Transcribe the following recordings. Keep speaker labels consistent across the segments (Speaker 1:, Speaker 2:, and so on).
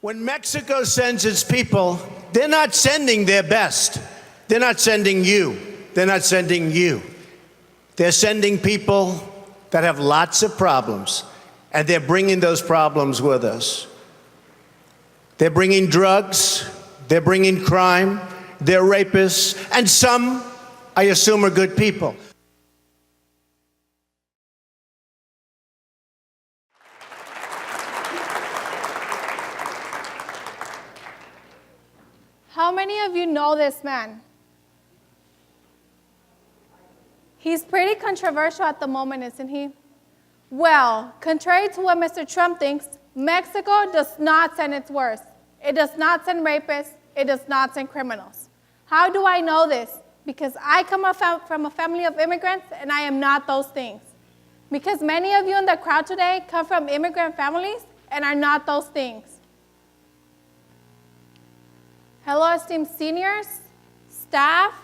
Speaker 1: When Mexico sends its people, they're not sending their best. They're not sending you. They're not sending you. They're sending people that have lots of problems, and they're bringing those problems with us. They're bringing drugs, they're bringing crime, they're rapists, and some, I assume, are good people.
Speaker 2: How many of you know this man? He's pretty controversial at the moment, isn't he? Well, contrary to what Mr. Trump thinks, Mexico does not send its worst. It does not send rapists. It does not send criminals. How do I know this? Because I come from a family of immigrants, and I am not those things. Because many of you in the crowd today come from immigrant families and are not those things. Hello, esteemed seniors, staff,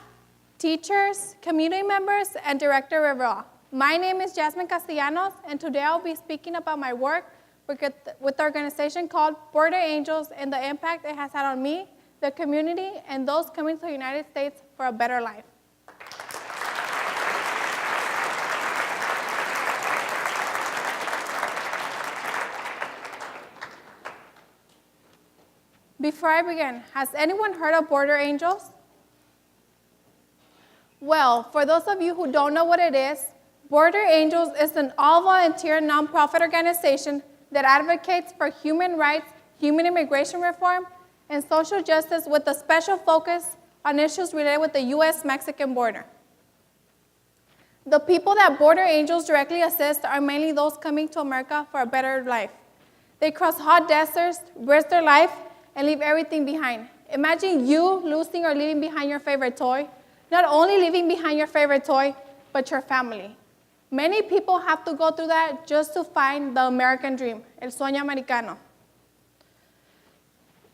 Speaker 2: teachers, community members, and Director Rivera. My name is Jasmin Castellanos, and today I'll be speaking about my work with the organization called Border Angels and the impact it has had on me, the community, and those coming to the United States for a better life. Before I begin, has anyone heard of Border Angels? Well, for those of you who don't know what it is, Border Angels is an all-volunteer nonprofit organization that advocates for human rights, human immigration reform, and social justice with a special focus on issues related with the U.S.-Mexican border. The people that Border Angels directly assist are mainly those coming to America for a better life. They cross hot deserts, risk their life, and leave everything behind. Imagine you losing or leaving behind your favorite toy. Not only leaving behind your favorite toy, but your family. Many people have to go through that just to find the American dream, el sueño americano.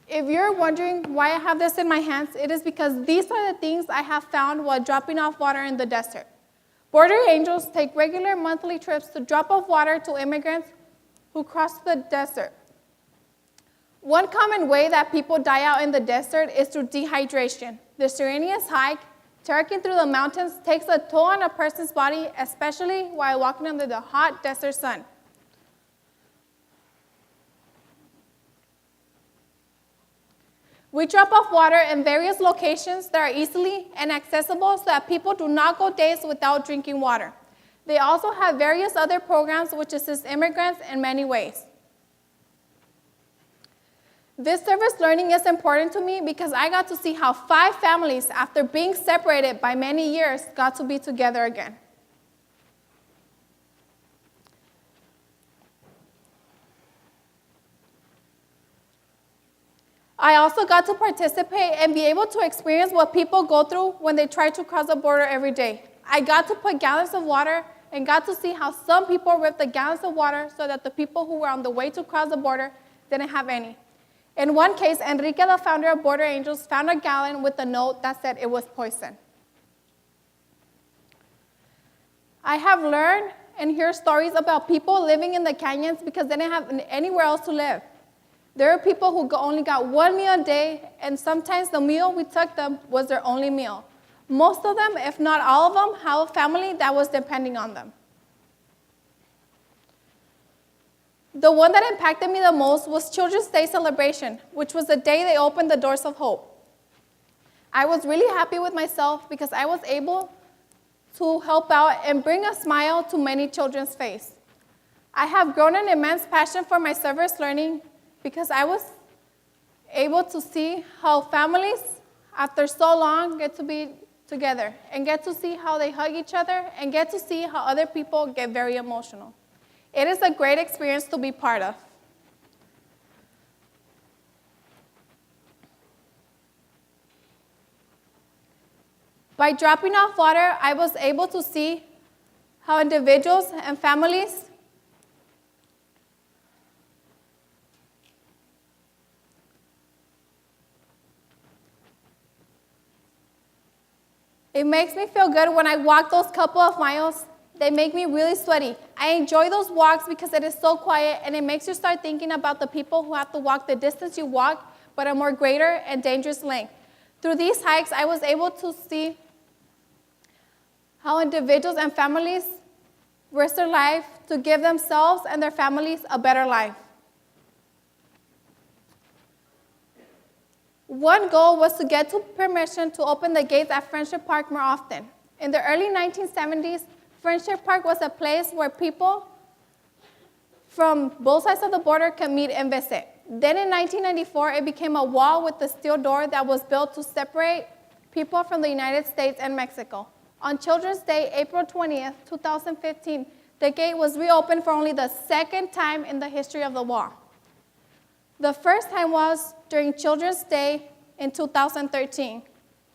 Speaker 2: If you're wondering why I have this in my hands, it is because these are the things I have found while dropping off water in the desert. Border Angels take regular monthly trips to drop off water to immigrants who cross the desert. One common way that people die out in the desert is through dehydration. The strenuous hike, trekking through the mountains, takes a toll on a person's body, especially while walking under the hot desert sun. We drop off water in various locations that are easily and accessible so that people do not go days without drinking water. They also have various other programs which assist immigrants in many ways. This service learning is important to me because I got to see how 5 families, after being separated by many years, got to be together again. I also got to participate and be able to experience what people go through when they try to cross the border every day. I got to put gallons of water and got to see how some people ripped the gallons of water so that the people who were on the way to cross the border didn't have any. In one case, Enrique, the founder of Border Angels, found a gallon with a note that said it was poison. I have learned and heard stories about people living in the canyons because they didn't have anywhere else to live. There are people who only got 1 meal a day, and sometimes the meal we took them was their only meal. Most of them, if not all of them, have a family that was depending on them. The one that impacted me the most was Children's Day celebration, which was the day they opened the doors of hope. I was really happy with myself because I was able to help out and bring a smile to many children's face. I have grown an immense passion for my service learning because I was able to see how families, after so long, get to be together and get to see how they hug each other and get to see how other people get very emotional. It is a great experience to be part of. By dropping off water, I was able to see how individuals and families it makes me feel good when I walk those couple of miles They make me really sweaty. I enjoy those walks because it is so quiet and it makes you start thinking about the people who have to walk the distance you walk, but a more greater and dangerous length. Through these hikes, I was able to see how individuals and families risk their life to give themselves and their families a better life. One goal was to get to permission to open the gates at Friendship Park more often. In the early 1970s, Friendship Park was a place where people from both sides of the border could meet and visit. Then in 1994, it became a wall with a steel door that was built to separate people from the United States and Mexico. On Children's Day, April 20th, 2015, the gate was reopened for only the second time in the history of the wall. The first time was during Children's Day in 2013.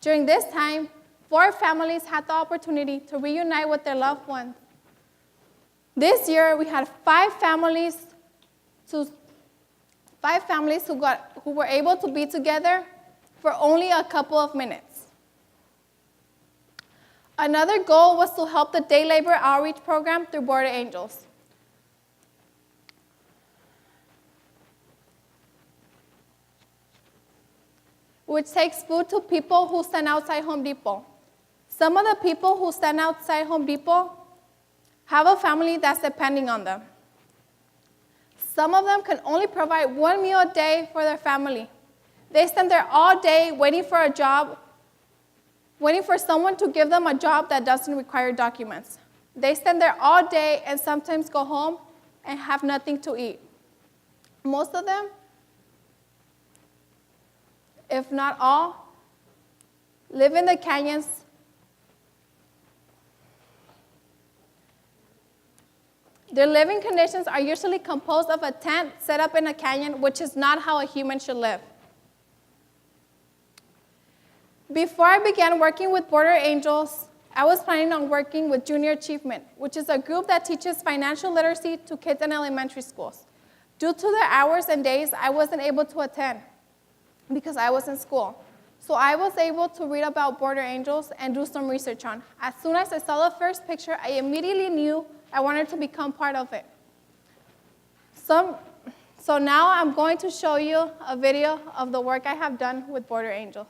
Speaker 2: During this time, 4 families had the opportunity to reunite with their loved ones. This year, we had 5 families who were able to be together for only a couple of minutes. Another goal was to help the day labor outreach program through Border Angels. Which takes food to people who stand outside Home Depot. Some of the people who stand outside Home Depot have a family that's depending on them. Some of them can only provide 1 meal a day for their family. They stand there all day waiting for a job, waiting for someone to give them a job that doesn't require documents. They stand there all day and sometimes go home and have nothing to eat. Most of them, if not all, live in the canyons. Their living conditions are usually composed of a tent set up in a canyon, which is not how a human should live. Before I began working with Border Angels, I was planning on working with Junior Achievement, which is a group that teaches financial literacy to kids in elementary schools. Due to the hours and days, I wasn't able to attend because I was in school. So I was able to read about Border Angels and do some research on. As soon as I saw the first picture, I immediately knew I wanted to become part of it. So now I'm going to show you a video of the work I have done with Border Angels.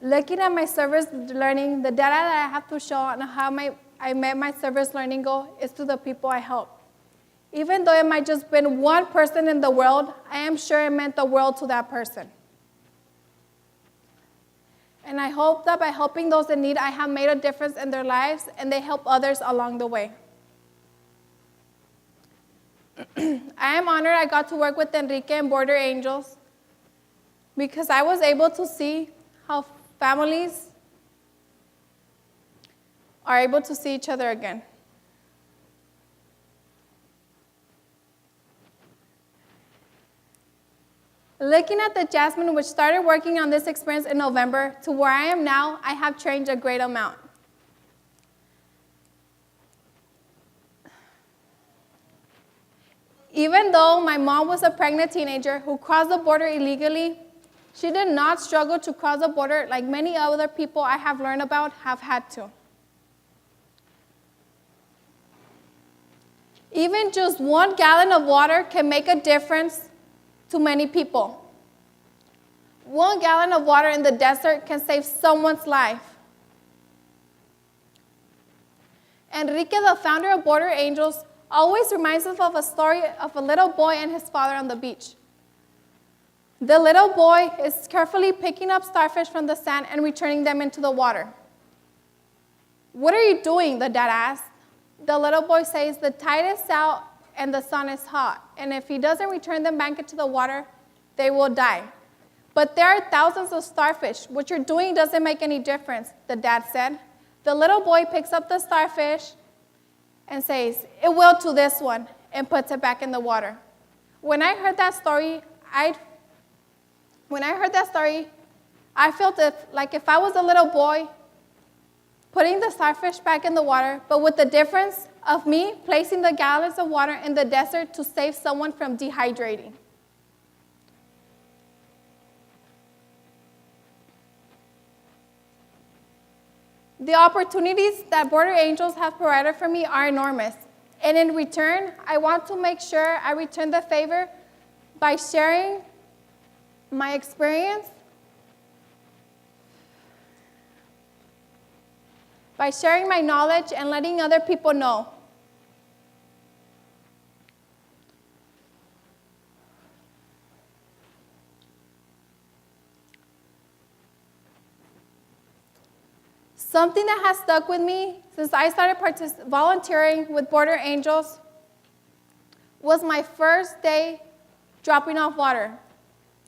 Speaker 2: Looking at my service learning, the data that I have to show on how I met my service learning goal is to the people I help. Even though it might just been one person in the world, I am sure it meant the world to that person. And I hope that by helping those in need, I have made a difference in their lives and they help others along the way. I am honored I got to work with Enrique and Border Angels because I was able to see how families are able to see each other again. Looking at the Jasmin, which started working on this experience in November, to where I am now, I have changed a great amount. Even though my mom was a pregnant teenager who crossed the border illegally, she did not struggle to cross the border like many other people I have learned about have had to. Even just 1 gallon of water can make a difference to many people. 1 gallon of water in the desert can save someone's life. Enrique, the founder of Border Angels, always reminds us of a story of a little boy and his father on the beach. The little boy is carefully picking up starfish from the sand and returning them into the water. "What are you doing?" the dad asked. The little boy says, "The tide is out and the sun is hot, and if he doesn't return them back into the water, they will die." "But there are thousands of starfish. What you're doing doesn't make any difference," the dad said. The little boy picks up the starfish and says, "It will to this one," and puts it back in the water. When I heard that story, I felt like if I was a little boy putting the starfish back in the water, but with the difference of me placing the gallons of water in the desert to save someone from dehydrating. The opportunities that Border Angels have provided for me are enormous. And in return, I want to make sure I return the favor by sharing my experience, by sharing my knowledge and letting other people know. Something that has stuck with me since I started volunteering with Border Angels was my first day dropping off water.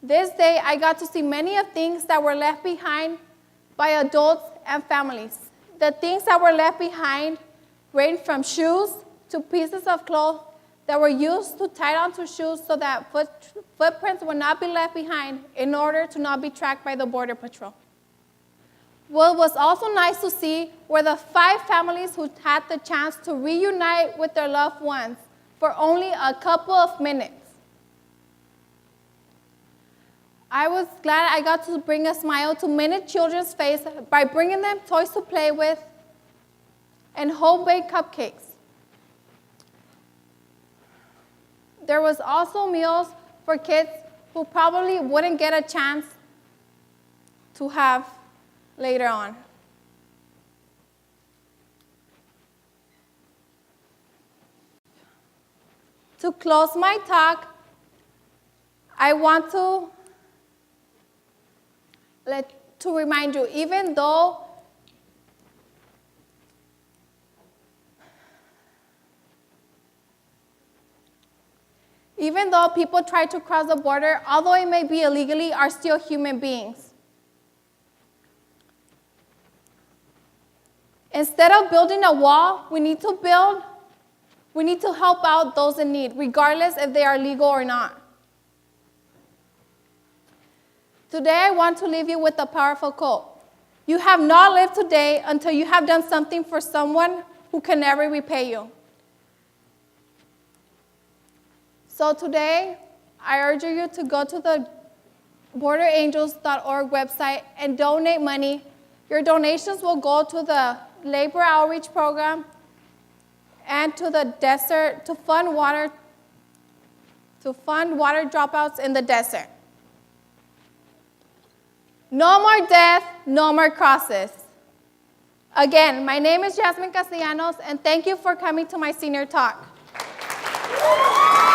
Speaker 2: This day, I got to see many of things that were left behind by adults and families. The things that were left behind ranged from shoes to pieces of cloth that were used to tie onto shoes so that footprints would not be left behind in order to not be tracked by the Border Patrol. What was also nice to see were the 5 families who had the chance to reunite with their loved ones for only a couple of minutes. I was glad I got to bring a smile to many children's faces by bringing them toys to play with and home-baked cupcakes. There was also meals for kids who probably wouldn't get a chance to have later on. To close my talk, I want to remind you, even though people try to cross the border, although it may be illegally, are still human beings. Instead of building a wall, we need to help out those in need, regardless if they are legal or not. Today, I want to leave you with a powerful quote. You have not lived today until you have done something for someone who can never repay you. So today, I urge you to go to the borderangels.org website and donate money. Your donations will go to the labor outreach program and to the desert to fund water dropouts in the desert. No more death, no more crosses. Again, my name is Jasmin Castellanos, and thank you for coming to my senior talk. you.